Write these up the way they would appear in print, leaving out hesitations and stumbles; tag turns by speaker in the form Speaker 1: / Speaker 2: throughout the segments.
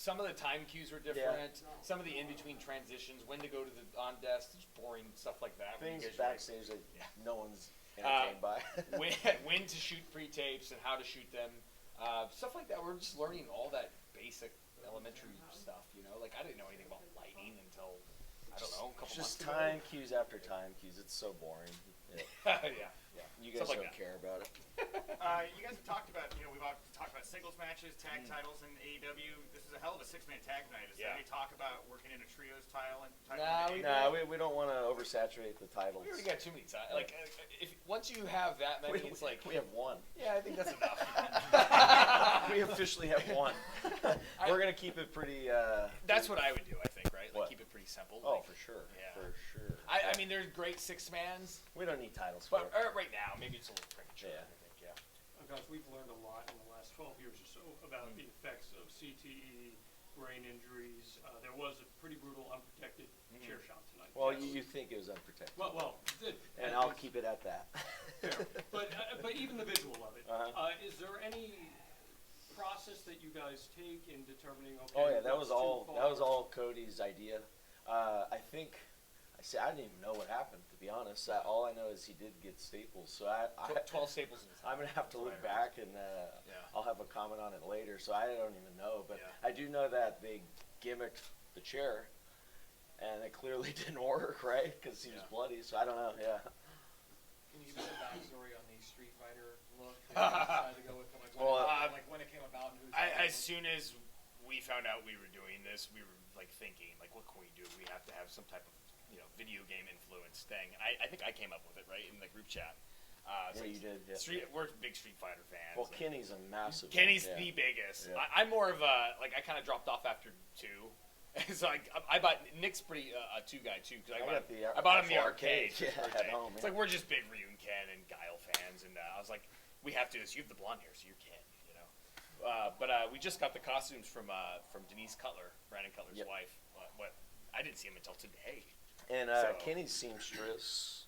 Speaker 1: some of the time cues were different. Yeah. Some of the in-between transitions, when to go to the on desk, just boring stuff like that.
Speaker 2: Things backstage that no one's entertained by.
Speaker 1: when to shoot pre-tapes and how to shoot them. Stuff like that. We're just learning all that basic elementary stuff, you know? Like, I didn't know anything about lighting until, I don't know, a couple months ago.
Speaker 2: Just time cues after time cues. It's so boring.
Speaker 1: Yeah.
Speaker 2: You guys don't care about it.
Speaker 3: You guys have talked about, we've talked about singles matches, tag titles in AEW. This is a hell of a six-man tag night. Is there any talk about working in a trios title?
Speaker 2: We don't want to oversaturate the titles.
Speaker 1: We already got too many titles. Like, once you have that many, it's like...
Speaker 2: We have one.
Speaker 1: Yeah, I think that's enough.
Speaker 2: We officially have one. We're going to keep it pretty...
Speaker 1: That's what I would do, I think, right? Like, keep it pretty simple.
Speaker 2: Oh,
Speaker 1: like,
Speaker 2: for sure.
Speaker 1: Yeah.
Speaker 2: For sure.
Speaker 1: I mean, there's great six-mans.
Speaker 2: We don't need titles.
Speaker 1: But right now, maybe it's a little premature, I think,
Speaker 4: Guys, we've learned a lot in the last 12 years or so about the effects of CTE, brain injuries. There was a pretty brutal unprotected chair shot tonight.
Speaker 2: Well, you think it was unprotected.
Speaker 4: Well,
Speaker 2: and I'll keep it at that.
Speaker 4: Fair. But even the visual of it. Is there any process that you guys take in determining? Okay,
Speaker 2: oh yeah, that was all Cody's idea. I think. I didn't even know what happened, to be honest. All I know is he did get staples. So
Speaker 1: 12 staples in his hand.
Speaker 2: I'm going to have to look back, and I'll have a comment on it later. So I don't even know. But I do know that they gimmicked the chair, and it clearly didn't work, right? Because he was bloody. So I don't know,
Speaker 5: Can you give us a backstory on the Street Fighter look that you decided to go with? Like when it came about? And
Speaker 1: as soon as we found out we were doing this, we were like thinking, like, what can we do? We have to have some type of video game influence thing. And I think I came up with it, right, in the group chat.
Speaker 2: You did. Yeah.
Speaker 1: We're big Street Fighter fans.
Speaker 2: Well, Kenny's a massive.
Speaker 1: Kenny's the biggest. Yeah. I'm more of a I kind of dropped off after 2. So I bought Nick's pretty a 2 guy too because I bought him the arcade
Speaker 2: at home.
Speaker 1: It's like we're just big Ryu and Ken and Guile fans, and I was like, we have to do this. You have the blonde hair, so you're Ken, But we just got the costumes from Denise Cutler, Brandon Cutler's wife. I didn't see him until today.
Speaker 2: And Kenny's seamstress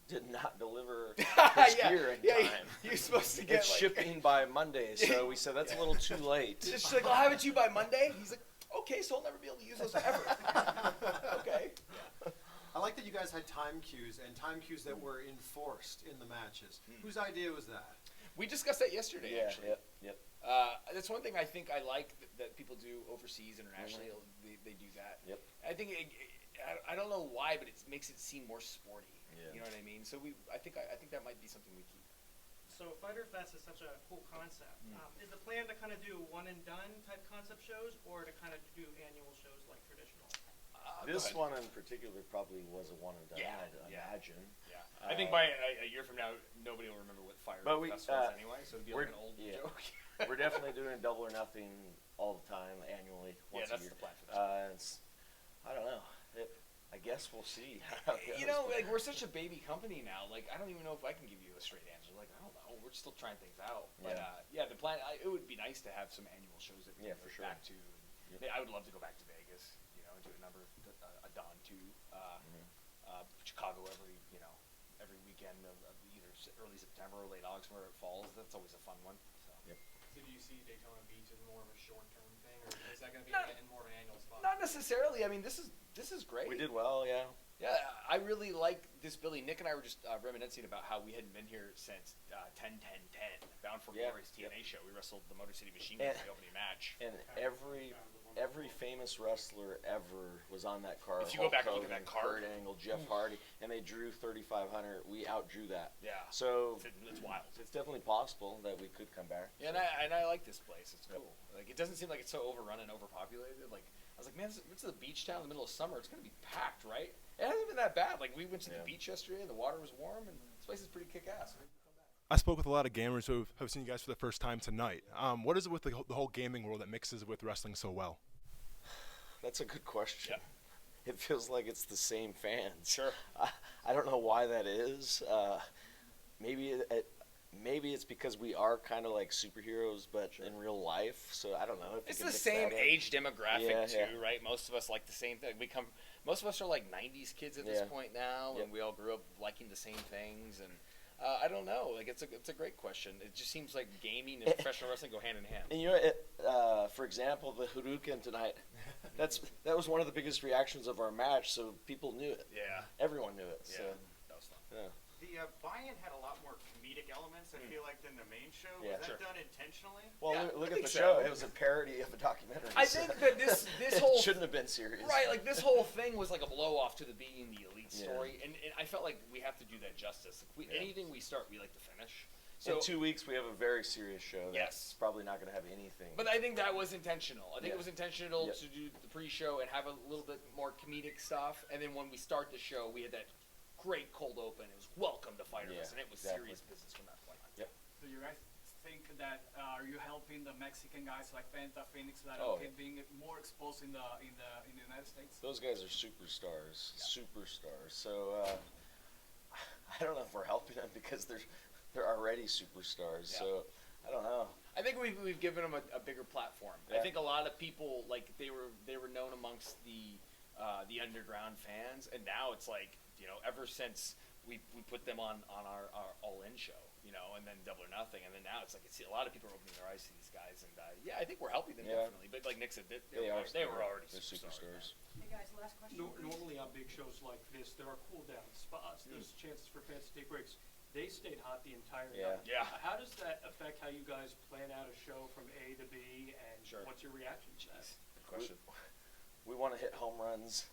Speaker 2: did not deliver his gear in time.
Speaker 1: You're supposed to get
Speaker 2: shipping by Monday, so we said that's a little too late.
Speaker 1: She's like, I'll have it to you by Monday. He's like, okay, so I'll never be able to use those ever. Okay.
Speaker 6: I like that you guys had time cues and time cues that were enforced in the matches. Whose idea was that?
Speaker 1: We discussed that yesterday, actually.
Speaker 2: Yep.
Speaker 1: That's one thing I think I like that people do overseas, internationally. They do that.
Speaker 2: Yep.
Speaker 1: I think I don't know why, but it makes it seem more sporty.
Speaker 2: Yeah.
Speaker 1: You know what I mean? So I think that might be something we keep.
Speaker 7: So Fyter Fest is such a cool concept. Is the plan to kind of do one and done type concept shows, or to kind of do annual shows like traditional?
Speaker 2: This one in particular probably was a one and done.
Speaker 1: Yeah,
Speaker 2: I'd imagine.
Speaker 1: Yeah. I think by a year from now, nobody will remember what Fyter Fest was anyway. So it'd be like an old joke.
Speaker 2: We're definitely doing Double or Nothing all the time, annually, once a year.
Speaker 1: That's the plan for this.
Speaker 2: I don't know. I guess we'll see.
Speaker 1: Like we're such a baby company now. Like I don't even know if I can give you a straight answer. Like I don't know. We're still trying things out. But the plan. It would be nice to have some annual shows that we can go back to. I would love to go back to Vegas. And do a number a Don 2. Chicago every weekend of either early September or late August where it falls. That's always a fun one. So.
Speaker 5: So do you see Daytona Beach as more of a short-term thing, or is that going to be more of an annual spot?
Speaker 1: Not necessarily. I mean, this is great.
Speaker 2: We did well, yeah.
Speaker 1: Yeah, I really like this Billy. Nick and I were just reminiscing about how we hadn't been here since 10-10-10, Bound for Glory's TNA show. We wrestled the Motor City Machine Gun in the opening match.
Speaker 2: And every famous wrestler ever was on that card.
Speaker 1: If you go back and look at that card,
Speaker 2: Kurt Angle, Jeff Hardy, and they drew 3,500. We outdrew that.
Speaker 1: Yeah.
Speaker 2: So
Speaker 1: it's wild.
Speaker 2: It's definitely possible that we could come back.
Speaker 1: Yeah, and I like this place. It's cool. Like it doesn't seem like it's so overrun and overpopulated. Like I was like, man, it's a beach town in the middle of summer. It's gonna be packed, right? It hasn't been that bad. Like we went to the beach yesterday, and the water was warm, and this place is pretty kick-ass.
Speaker 8: I spoke with a lot of gamers who have seen you guys for the first time tonight. What is it with the whole gaming world that mixes with wrestling so well?
Speaker 2: That's a good question. Yeah. It feels like it's the same fans.
Speaker 1: Sure.
Speaker 2: I don't know why that is. Maybe it's because we are kind of like superheroes, but in real life. So I don't know.
Speaker 1: It's the same age demographic too, right? Most of us like the same thing. Most of us are like '90s kids at this point now, and we all grew up liking the same things. And I don't know. Like it's a great question. It just seems like gaming and professional wrestling go hand in hand.
Speaker 2: And you know, for example, the Hadouken tonight. That was one of the biggest reactions of our match. So people knew it.
Speaker 1: Yeah.
Speaker 2: Everyone knew it.
Speaker 1: Yeah.
Speaker 2: So
Speaker 1: That was fun.
Speaker 2: yeah.
Speaker 3: The buy-in had a lot more comedic elements, I feel like, than the main show.
Speaker 2: Yeah.
Speaker 3: Was that
Speaker 1: Sure.
Speaker 3: done intentionally?
Speaker 2: Well,
Speaker 1: Yeah,
Speaker 2: look
Speaker 1: I
Speaker 2: at the
Speaker 1: think
Speaker 2: show.
Speaker 1: so.
Speaker 2: It was a parody of a documentary.
Speaker 1: I
Speaker 2: so
Speaker 1: think that this
Speaker 2: it
Speaker 1: whole
Speaker 2: shouldn't have been serious.
Speaker 1: right, like this whole thing was like a blow off to the being the elite
Speaker 2: Yeah.
Speaker 1: story, and I felt like we have to do that justice.
Speaker 2: Yeah.
Speaker 1: Anything we start, we like to finish.
Speaker 2: So
Speaker 1: So
Speaker 2: in 2 weeks we have a very serious show.
Speaker 1: Yes.
Speaker 2: That's probably not going to have anything.
Speaker 1: But I think that was intentional. I think
Speaker 2: Yeah.
Speaker 1: it was intentional
Speaker 2: Yeah.
Speaker 1: to do the pre-show and have a little bit more comedic stuff, and then when we start the show, we had that great cold open. It was welcome to Fyter
Speaker 2: Yeah,
Speaker 1: Fest, and it was
Speaker 2: exactly.
Speaker 1: serious business from that point on.
Speaker 2: Yep.
Speaker 9: Do you guys think that are you helping the Mexican guys like Penta, Phoenix that
Speaker 2: Oh.
Speaker 9: are being more exposed in the United States?
Speaker 2: Those guys are superstars. Superstars. So I don't know if we're helping them because they're already superstars.
Speaker 1: Yeah.
Speaker 2: So I don't know.
Speaker 1: I think we've given them a bigger platform. I
Speaker 2: Yeah.
Speaker 1: think a lot of people like they were known amongst the underground fans, and now it's like ever since we put them on our All In show, and then Double or Nothing, and then now it's like a lot of people are opening their eyes to these guys, and I think we're helping them
Speaker 2: Yeah.
Speaker 1: definitely. But like Nick said, they
Speaker 2: They
Speaker 1: were already
Speaker 2: They're superstars.
Speaker 7: Hey guys, last question.
Speaker 4: Normally on big shows like this, there are cool down spots. There's chances for fans to take breaks. They stayed hot the entire
Speaker 2: Yeah.
Speaker 4: night.
Speaker 1: Yeah.
Speaker 4: How does that affect how you guys plan out a show from A to B, and
Speaker 1: Sure.
Speaker 4: what's your reaction to that?
Speaker 1: Good question.
Speaker 2: We want to hit home runs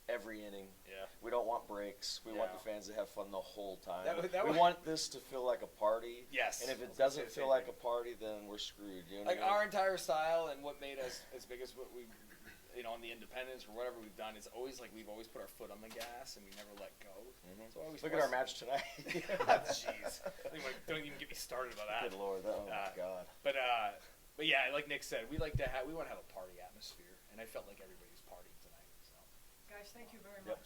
Speaker 2: every inning.
Speaker 1: Yeah.
Speaker 2: We don't want breaks. We want
Speaker 1: Yeah.
Speaker 2: the fans to have fun the whole time.
Speaker 1: That
Speaker 2: we
Speaker 1: was-
Speaker 2: want this to feel like a party.
Speaker 1: Yes.
Speaker 2: And if
Speaker 1: I
Speaker 2: it
Speaker 1: was gonna say
Speaker 2: doesn't
Speaker 1: the
Speaker 2: feel
Speaker 1: same
Speaker 2: like
Speaker 1: thing.
Speaker 2: a party, then we're screwed. You know
Speaker 1: Like
Speaker 2: what I mean?
Speaker 1: our entire style and what made us as big as what we, on the independents or whatever we've done, is always like we've always put our foot on the gas and we never let go. So I always
Speaker 2: Look at our match tonight.
Speaker 1: Jeez, don't even get me started about that.
Speaker 2: Good Lord. Oh my God.
Speaker 1: But yeah, like Nick said, we want to have a party atmosphere, and I felt like everybody was partying tonight. So.
Speaker 7: Guys, thank you very
Speaker 2: Yep.
Speaker 7: much.